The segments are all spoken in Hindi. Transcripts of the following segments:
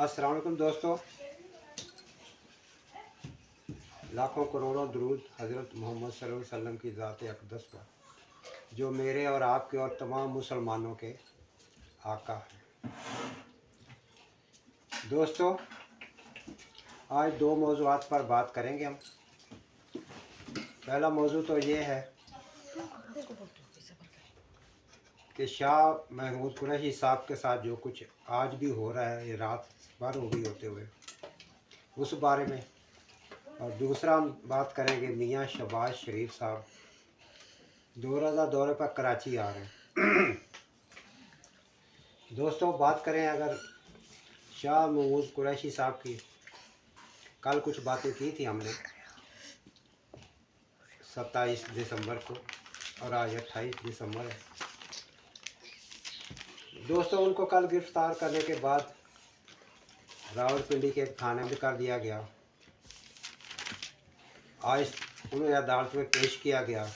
अस्सलाम वालेकुम दोस्तों, लाखों करोड़ों दुरूद हज़रत मोहम्मद सल्लल्लाहु अलैहि वसल्लम की ज़ात अक़दस पर, जो मेरे और आपके और तमाम मुसलमानों के आका हैं। दोस्तों, आज दो मौज़ूआत पर बात करेंगे हम। पहला मौजू तो ये है कि शाह महमूद कुरैशी साहब के साथ जो कुछ आज भी हो रहा है, ये रात भर हो गई होते हुए, उस बारे में। और दूसरा हम बात करेंगे मियाँ शहबाज शरीफ साहब दो रोज़ा दौरे पर कराची आ रहे हैं। दोस्तों, बात करें अगर शाह महमूद कुरैशी साहब की, कल कुछ बातें की थी हमने 27 दिसंबर को, और आज 28 दिसंबर है। दोस्तों, उनको कल गिरफ्तार करने के बाद रावलपिंडी के एक थाने में कर दिया गया। आज उन्हें अदालत में पेश किया गया।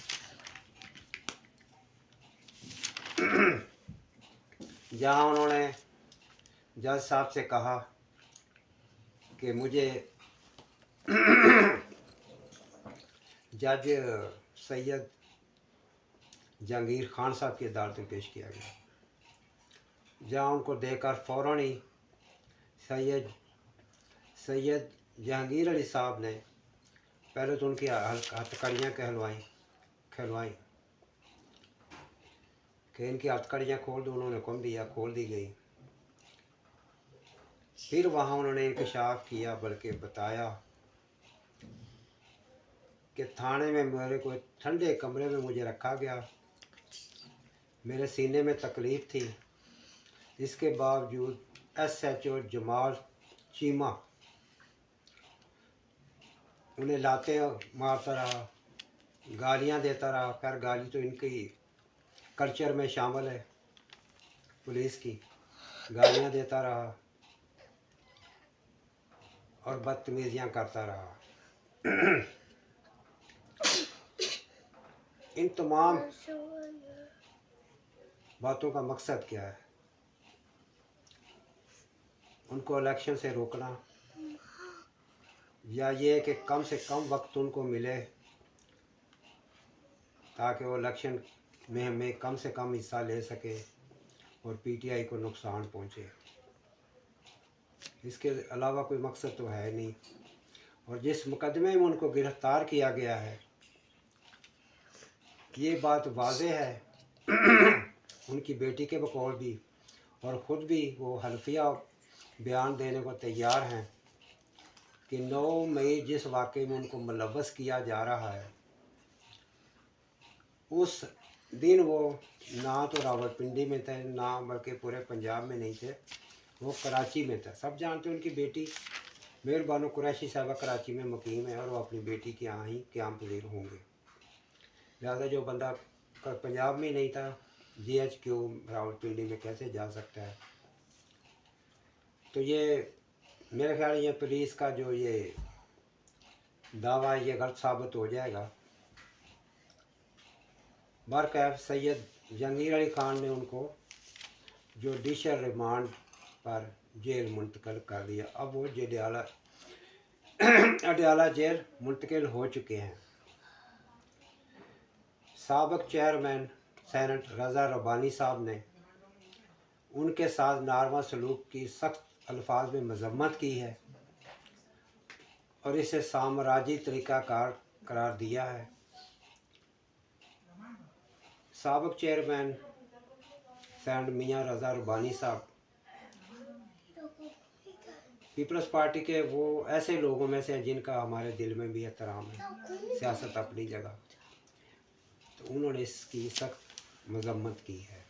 जहां उन्होंने जज साहब से कहा कि मुझे जज सैयद जहांगीर खान साहब की अदालत में पेश किया गया, जहां उनको देकर फ़ौरन ही सैयद जहांगीर अली साहब ने पहले तो उनकी हथकड़ियाँ खिलवाई कि इनकी हथकड़ियाँ खोल दो। उन्होंने हुक्म दिया, खोल दी गई। फिर वहाँ उन्होंने इंकशाफ किया, बल्कि बताया कि थाने में मेरे को ठंडे कमरे में मुझे रखा गया, मेरे सीने में तकलीफ़ थी। इसके बावजूद SHO जमाल चीमा उन्हें लाते मारता रहा, गालियाँ देता रहा। खैर, गाली तो इनकी कल्चर में शामिल है, पुलिस की गालियाँ देता रहा और बदतमीजियाँ करता रहा। इन तमाम बातों का मकसद क्या है? उनको इलेक्शन से रोकना, या ये कि कम से कम वक्त उनको मिले ताकि वो इलेक्शन में हमें कम से कम हिस्सा ले सके और PTI को नुकसान पहुँचे। इसके अलावा कोई मकसद तो है नहीं। और जिस मुकदमे में उनको गिरफ्तार किया गया है, ये बात वाज़ेह है उनकी बेटी के बकौल भी, और ख़ुद भी वो हल्फिया बयान देने को तैयार हैं कि 9 मई जिस वाक़े में उनको मुलव्वस किया जा रहा है, उस दिन वो ना तो रावलपिंडी में थे, ना बल्कि पूरे पंजाब में नहीं थे, वो कराची में थे। सब जानते हैं उनकी बेटी मेहर बानो कुरैशी साहबा कराची में मुकीम है, और वो अपनी बेटी के यहाँ ही क़याम पज़ीर होंगे। लिहाजा जो बंदा पंजाब में ही नहीं था, GHQ रावलपिंडी में कैसे जा सकता है? तो ये मेरे ख्याल ये पुलिस का जो ये दावा है, ये गलत साबित हो जाएगा। बरकैफ सैयद जहांगीर अली खान ने उनको जुडिशल रिमांड पर जेल मुंतकिल कर दिया। अब वो अडयाला जेल मुंतकिल हो चुके हैं। साबिक चेयरमैन सेनेट रज़ा रब्बानी साहब ने उनके साथ नारमा सलूक की सख्त अल्फाज में मजम्मत की है और इसे साम्राज्यी तरीक़ाकार करार दिया है। साबिक चेयरमैन सेनेट मियाँ रज़ा रब्बानी साहब पीपल्स पार्टी के वो ऐसे लोगों में से हैं जिनका हमारे दिल में भी एहतराम है, सियासत अपनी जगह। तो उन्होंने इसकी सख्त मजम्मत की है।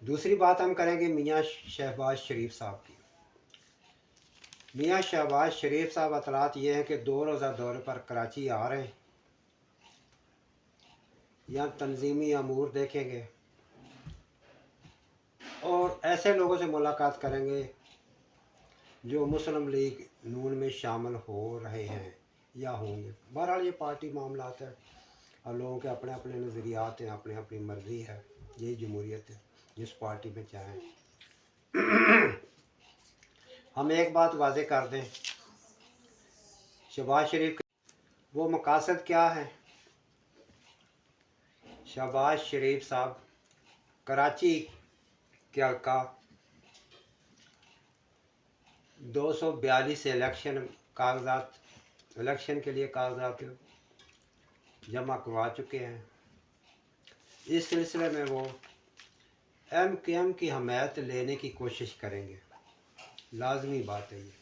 दूसरी बात हम करेंगे मियाँ शहबाज शरीफ साहब की। मियाँ शहबाज शरीफ साहब अतलात ये हैं कि 2 रोज़ा दौरे पर कराची आ रहे हैं। यहाँ तंजीमी अमूर देखेंगे और ऐसे लोगों से मुलाकात करेंगे जो मुस्लिम लीग नून में शामिल हो रहे हैं या होंगे। बहरहाल ये पार्टी मामलात है और लोगों के अपने अपने नज़रियात हैं, अपनी अपनी मर्ज़ी है। यही जमहूरियत है, जिस पार्टी में चाहें। हम एक बात वाज़े कर दें, शहबाज शरीफ वो मकासद क्या है। शहबाज शरीफ साहब कराची के हल्का 242 इलेक्शन के लिए कागजात जमा करवा चुके हैं। इस सिलसिले में वो MKM की हमायत लेने की कोशिश करेंगे, लाजमी बात है ये।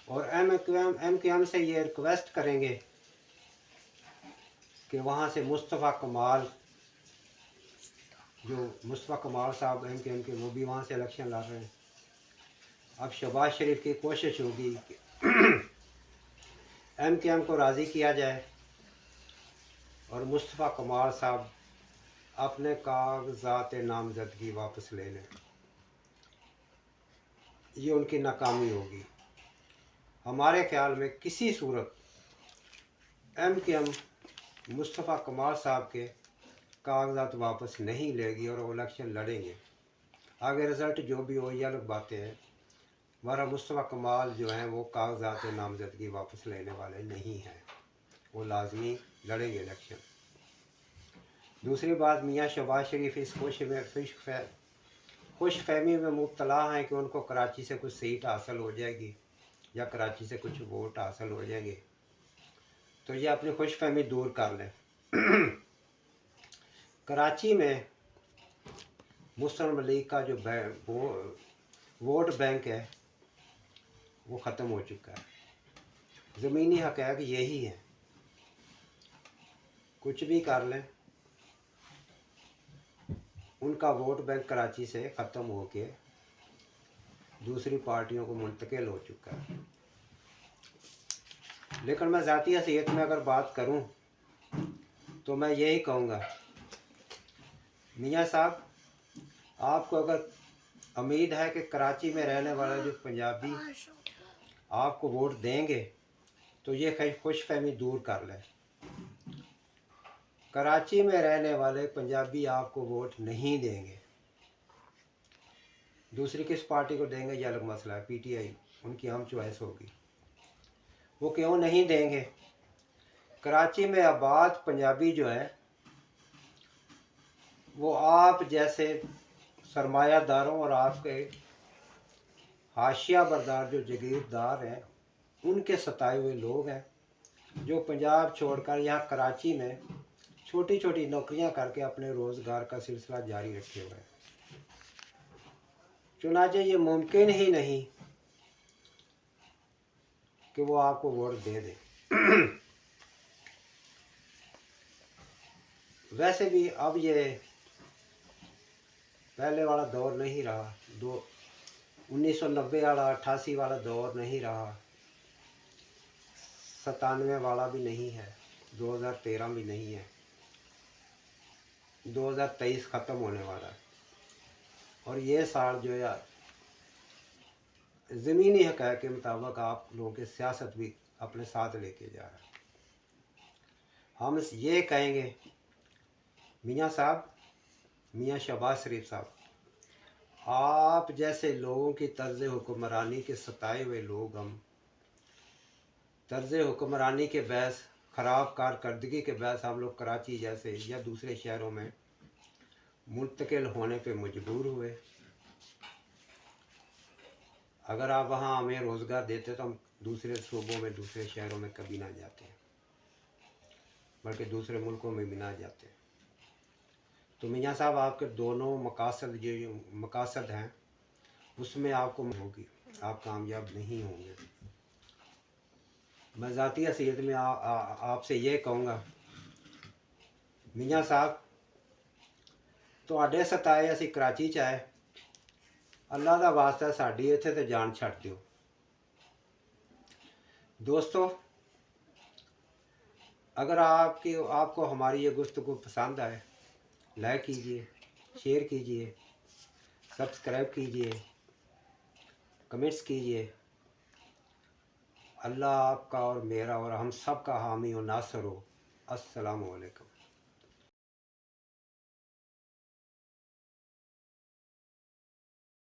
और MKM से ये रिक्वेस्ट करेंगे कि वहाँ से मुस्तफ़ा कमाल साहब MKM के, वो भी वहाँ से इलेक्शन लड़ रहे हैं। अब शहबाज शरीफ की कोशिश होगी कि MKM को राज़ी किया जाए और मुस्तफ़ा कमाल साहब अपने कागजात नामजदगी वापस ले लें। ये उनकी नाकामी होगी। हमारे ख्याल में किसी सूरत MKM मुस्तफ़ा कमाल साहब के कागजात वापस नहीं लेगी और वो इलेक्शन लड़ेंगे। आगे रिज़ल्ट जो भी हो, ये अलग बातें हैं। हमारा मुस्तफ़ा कमाल जो हैं वो कागजात नामजदगी वापस लेने वाले नहीं हैं, वो लाजमी लड़ेंगे इलेक्शन। दूसरी बात, मियाँ शहबाज शरीफ इस खुशफहमी में मुब्तला हैं कि उनको कराची से कुछ सीट हासिल हो जाएगी या कराची से कुछ वोट हासिल हो जाएंगे, तो ये अपनी खुशफहमी दूर कर लें। कराची में मुस्लिम लीग का जो वोट बैंक है वो ख़त्म हो चुका है। ज़मीनी हक़ाइक़ यही है, कुछ भी कर लें, उनका वोट बैंक कराची से ख़त्म होके दूसरी पार्टियों को मुंतकिल हो चुका है। लेकिन मैं ज़ाती हैसियत में अगर बात करूं तो मैं यही कहूँगा, मियाँ साहब आपको अगर उम्मीद है कि कराची में रहने वाले जो पंजाबी आपको वोट देंगे तो ये खुशफहमी दूर कर लें। कराची में रहने वाले पंजाबी आपको वोट नहीं देंगे। दूसरी किस पार्टी को देंगे ये अलग मसला है, PTI उनकी हम चॉइस होगी। वो क्यों नहीं देंगे? कराची में आबाद पंजाबी जो है वो आप जैसे सरमायादारों और आपके हाशिया बरदार जो जागीरदार हैं उनके सताए हुए लोग हैं, जो पंजाब छोड़कर यहाँ कराची में छोटी छोटी नौकरियां करके अपने रोज़गार का सिलसिला जारी रखे हुए हैं। चुनाचे ये मुमकिन ही नहीं कि वो आपको वोट दे दे। वैसे भी अब ये पहले वाला दौर नहीं रहा, 1990 वाला 88 वाला दौर नहीं रहा, 97 वाला भी नहीं है, 2013 भी नहीं है, 2023 ख़त्म होने वाला है। और ये साल जो है ज़मीनी हक़ाइक़ के मुताबिक आप लोगों की सियासत भी अपने साथ लेके जा रहा है। हम ये कहेंगे मियाँ साहब, मियाँ शहबाज शरीफ साहब, आप जैसे लोगों की तर्ज़ हुक्मरानी के सताए हुए लोग, हम तर्ज़ हुक्मरानी के बहस ख़राब कारकर्दगी के बहस हम लोग कराची जैसे या दूसरे शहरों में मुंतकिल होने पे मजबूर हुए। अगर आप वहाँ हमें रोज़गार देते तो हम दूसरे सूबों में दूसरे शहरों में कभी ना जाते, बल्कि दूसरे मुल्कों में भी ना जाते। तो मियाँ साहब आपके दोनों मकासद हैं उसमें आपको होगी, आप कामयाब नहीं होंगे। मैं ज़ाती हैसियत में आपसे ये कहूँगा मियाँ साहब, तुहाडे सताए असी कराची च आए, अल्लाह का वास्ता साड़ी इत्थे ते जान छड्ड दिओ। दोस्तों, अगर आपको हमारी ये गुफ्तगू पसंद आए, लाइक कीजिए, शेयर कीजिए, सब्सक्राइब कीजिए, कमेंट्स कीजिए। अल्लाह आपका और मेरा और हम सब का हामी और नासर हो। अस्सलामु अलैकुम।